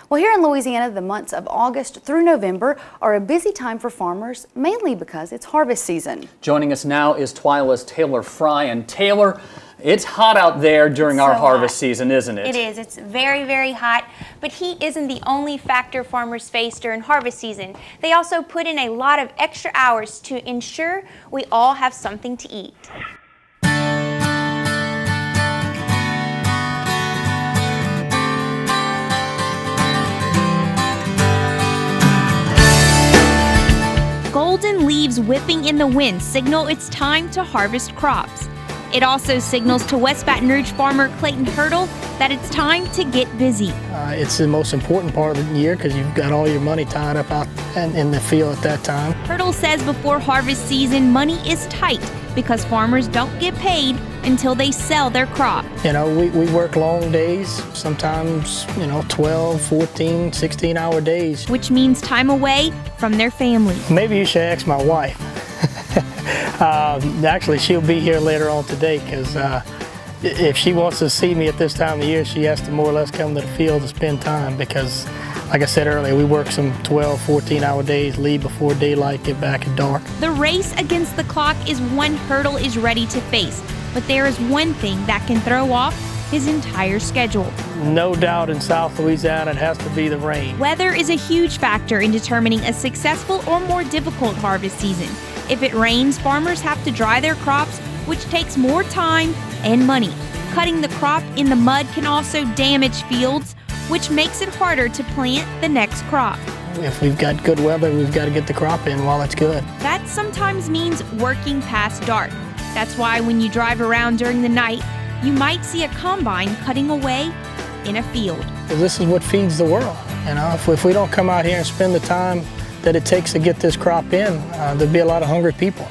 Well, here in Louisiana, the months of August through November are a busy time for farmers, mainly because it's harvest season. Joining us now is Twyla's Taylor Fry. And Taylor, it's hot out there during our harvest season, isn't it? It is. It's very, very hot. But heat isn't the only factor farmers face during harvest season. They also put in a lot of extra hours to ensure we all have something to eat. Golden leaves whipping in the wind signal it's time to harvest crops. It also signals to West Baton Rouge farmer Clayton Hurdle that it's time to get busy. It's the most important part of the year because you've got all your money tied up out in the field at that time. Hurdle says before harvest season, money is tight because farmers don't get paid until they sell their crop. You know, we work long days, sometimes, 12, 14, 16-hour days. Which means time away from their family. Maybe you should ask my wife. Actually, she'll be here later on today because if she wants to see me at this time of year, she has to more or less come to the field to spend time because, like I said earlier, we work some 12, 14-hour days, leave before daylight, get back at dark. The race against the clock is one Hurdle is ready to face, but there is one thing that can throw off his entire schedule. No doubt in South Louisiana, it has to be the rain. Weather is a huge factor in determining a successful or more difficult harvest season. If it rains, farmers have to dry their crops, which takes more time and money. Cutting the crop in the mud can also damage fields, which makes it harder to plant the next crop. If we've got good weather, we've got to get the crop in while it's good. That sometimes means working past dark. That's why when you drive around during the night, you might see a combine cutting away in a field. This is what feeds the world. If we don't come out here and spend the time that it takes to get this crop in, there'll be a lot of hungry people.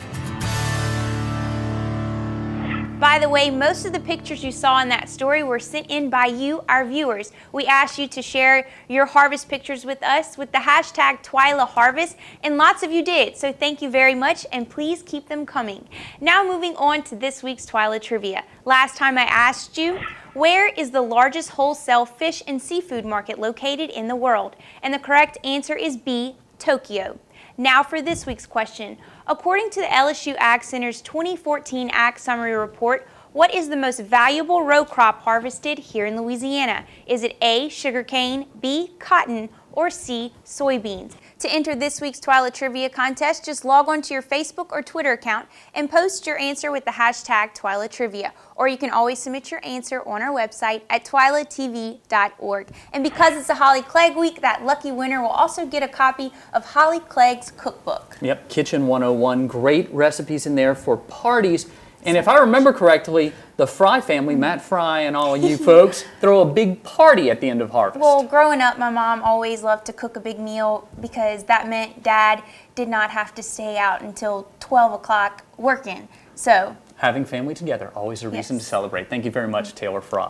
By the way, most of the pictures you saw in that story were sent in by you, our viewers. We asked you to share your harvest pictures with us with the hashtag TwylaHarvest, and lots of you did, so thank you very much, and please keep them coming. Now moving on to this week's Twyla Trivia. Last time I asked you, where is the largest wholesale fish and seafood market located in the world? And the correct answer is B, Tokyo. Now for this week's question. According to the LSU Ag Center's 2014 Ag Summary Report, what is the most valuable row crop harvested here in Louisiana? Is it A, sugarcane, B, cotton, or C, soybeans? To enter this week's Twyla Trivia contest, just log on to your Facebook or Twitter account and post your answer with the hashtag Twyla Trivia. Or you can always submit your answer on our website at twylatv.org. And because it's a Holly Clegg week, that lucky winner will also get a copy of Holly Clegg's cookbook. Yep, Kitchen 101, great recipes in there for parties. And if I remember correctly, the Fry family, Matt Fry and all of you folks, throw a big party at the end of harvest. Well, growing up, my mom always loved to cook a big meal because that meant Dad did not have to stay out until 12 o'clock working. So having family together, always a reason to celebrate. Thank you very much, Taylor Fry.